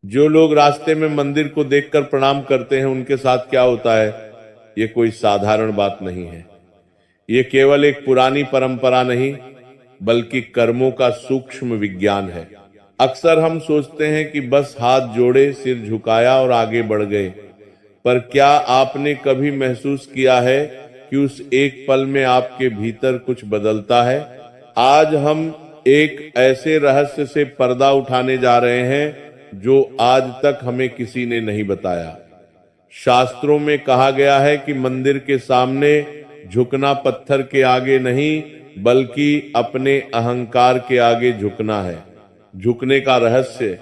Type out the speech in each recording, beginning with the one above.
जो लोग रास्ते में मंदिर को देखकर प्रणाम करते हैं उनके साथ क्या होता है, ये कोई साधारण बात नहीं है। ये केवल एक पुरानी परंपरा नहीं बल्कि कर्मों का सूक्ष्म विज्ञान है। अक्सर हम सोचते हैं कि बस हाथ जोड़े, सिर झुकाया और आगे बढ़ गए, पर क्या आपने कभी महसूस किया है कि उस एक पल में आपके भीतर कुछ बदलता है? आज हम एक ऐसे रहस्य से पर्दा उठाने जा रहे हैं जो आज तक हमें किसी ने नहीं बताया। शास्त्रों में कहा गया है कि मंदिर के सामने झुकना पत्थर के आगे नहीं बल्कि अपने अहंकार के आगे झुकना है। झुकने का रहस्य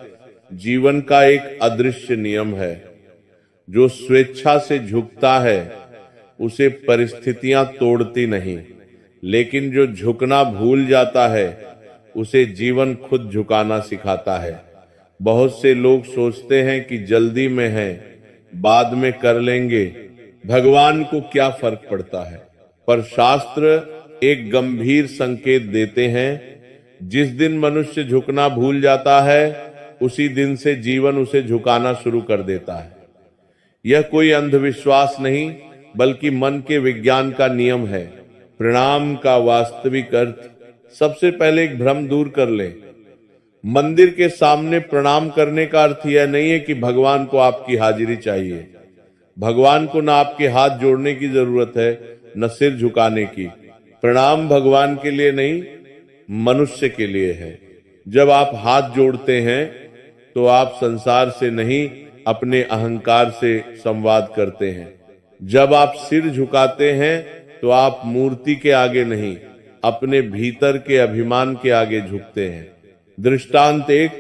जीवन का एक अदृश्य नियम है। जो स्वेच्छा से झुकता है उसे परिस्थितियां तोड़ती नहीं, लेकिन जो झुकना भूल जाता है उसे जीवन खुद झुकाना सिखाता है। बहुत से लोग सोचते हैं कि जल्दी में है, बाद में कर लेंगे, भगवान को क्या फर्क पड़ता है। पर शास्त्र एक गंभीर संकेत देते हैं, जिस दिन मनुष्य झुकना भूल जाता है उसी दिन से जीवन उसे झुकाना शुरू कर देता है। यह कोई अंधविश्वास नहीं बल्कि मन के विज्ञान का नियम है। प्रणाम का वास्तविक अर्थ सबसे पहले एक भ्रम दूर कर लें। मंदिर के सामने प्रणाम करने का अर्थ यह नहीं है कि भगवान को आपकी हाजिरी चाहिए। भगवान को ना आपके हाथ जोड़ने की जरूरत है न सिर झुकाने की। प्रणाम भगवान के लिए नहीं, मनुष्य के लिए है। जब आप हाथ जोड़ते हैं तो आप संसार से नहीं अपने अहंकार से संवाद करते हैं। जब आप सिर झुकाते हैं तो आप मूर्ति के आगे नहीं अपने भीतर के अभिमान के आगे झुकते हैं। दृष्टांत एक,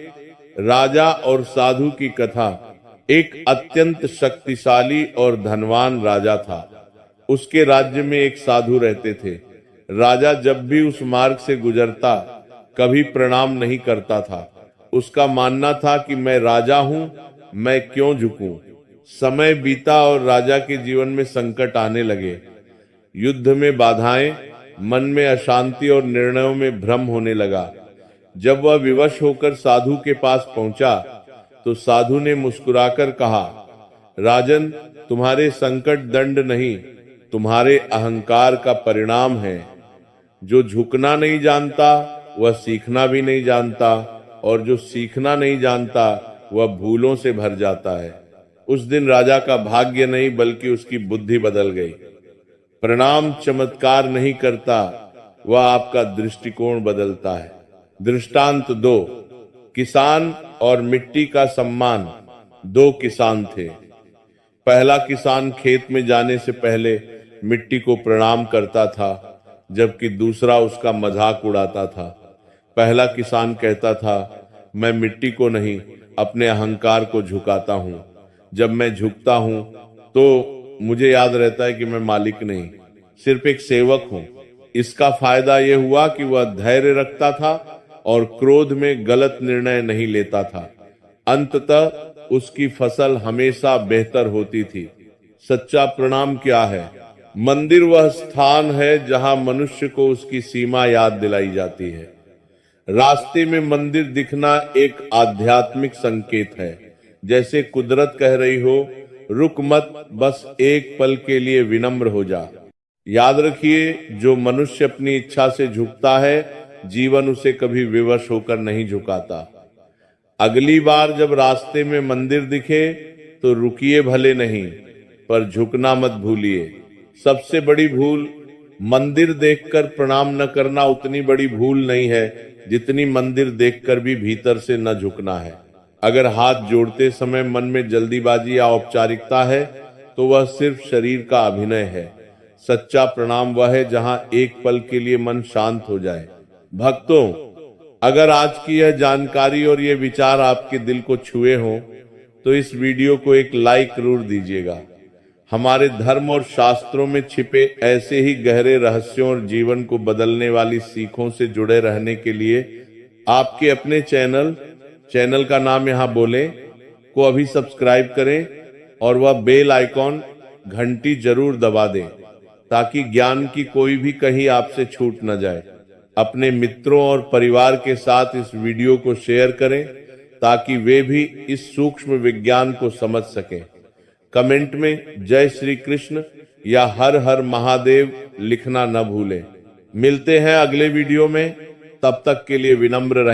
राजा और साधु की कथा। एक अत्यंत शक्तिशाली और धनवान राजा था। उसके राज्य में एक साधु रहते थे। राजा जब भी उस मार्ग से गुजरता कभी प्रणाम नहीं करता था। उसका मानना था कि मैं राजा हूं, मैं क्यों झुकूं। समय बीता और राजा के जीवन में संकट आने लगे। युद्ध में बाधाएं, मन में अशांति और निर्णयों में भ्रम होने लगा। जब वह विवश होकर साधु के पास पहुंचा तो साधु ने मुस्कुराकर कहा, राजन, तुम्हारे संकट दंड नहीं, तुम्हारे अहंकार का परिणाम है। जो झुकना नहीं जानता वह सीखना भी नहीं जानता, और जो सीखना नहीं जानता वह भूलों से भर जाता है। उस दिन राजा का भाग्य नहीं बल्कि उसकी बुद्धि बदल गई। प्रणाम चमत्कार नहीं करता, वह आपका दृष्टिकोण बदलता है। दृष्टांत दो, किसान और मिट्टी का सम्मान। दो किसान थे। पहला किसान खेत में जाने से पहले मिट्टी को प्रणाम करता था, जबकि दूसरा उसका मजाक उड़ाता था। पहला किसान कहता था, मैं मिट्टी को नहीं अपने अहंकार को झुकाता हूं। जब मैं झुकता हूं तो मुझे याद रहता है कि मैं मालिक नहीं, सिर्फ एक सेवक हूं। इसका फायदा यह हुआ कि वह धैर्य रखता था और क्रोध में गलत निर्णय नहीं लेता था। अंततः उसकी फसल हमेशा बेहतर होती थी। सच्चा प्रणाम क्या है? मंदिर वह स्थान है जहां मनुष्य को उसकी सीमा याद दिलाई जाती है। रास्ते में मंदिर दिखना एक आध्यात्मिक संकेत है। जैसे कुदरत कह रही हो, रुक मत, बस एक पल के लिए विनम्र हो जा। याद रखिए, जो मनुष्य अपनी इच्छा से झुकता है जीवन उसे कभी विवश होकर नहीं झुकाता। अगली बार जब रास्ते में मंदिर दिखे तो रुकिए भले नहीं, पर झुकना मत भूलिए। सबसे बड़ी भूल मंदिर देखकर प्रणाम न करना उतनी बड़ी भूल नहीं है जितनी मंदिर देखकर भी भीतर से न झुकना है। अगर हाथ जोड़ते समय मन में जल्दीबाजी या औपचारिकता है तो वह सिर्फ शरीर का अभिनय है। सच्चा प्रणाम वह है जहां एक पल के लिए मन शांत हो जाए। भक्तों, अगर आज की यह जानकारी और ये विचार आपके दिल को छुए हों तो इस वीडियो को एक लाइक जरूर दीजिएगा। हमारे धर्म और शास्त्रों में छिपे ऐसे ही गहरे रहस्यों और जीवन को बदलने वाली सीखों से जुड़े रहने के लिए आपके अपने चैनल का नाम यहां बोले को अभी सब्सक्राइब करें और वह बेल आइकॉन घंटी जरूर दबा दें ताकि ज्ञान की कोई भी कहीं आपसे छूट न जाए। अपने मित्रों और परिवार के साथ इस वीडियो को शेयर करें ताकि वे भी इस सूक्ष्म विज्ञान को समझ सकें। कमेंट में जय श्री कृष्ण या हर हर महादेव लिखना न भूलें। मिलते हैं अगले वीडियो में, तब तक के लिए विनम्र रहें।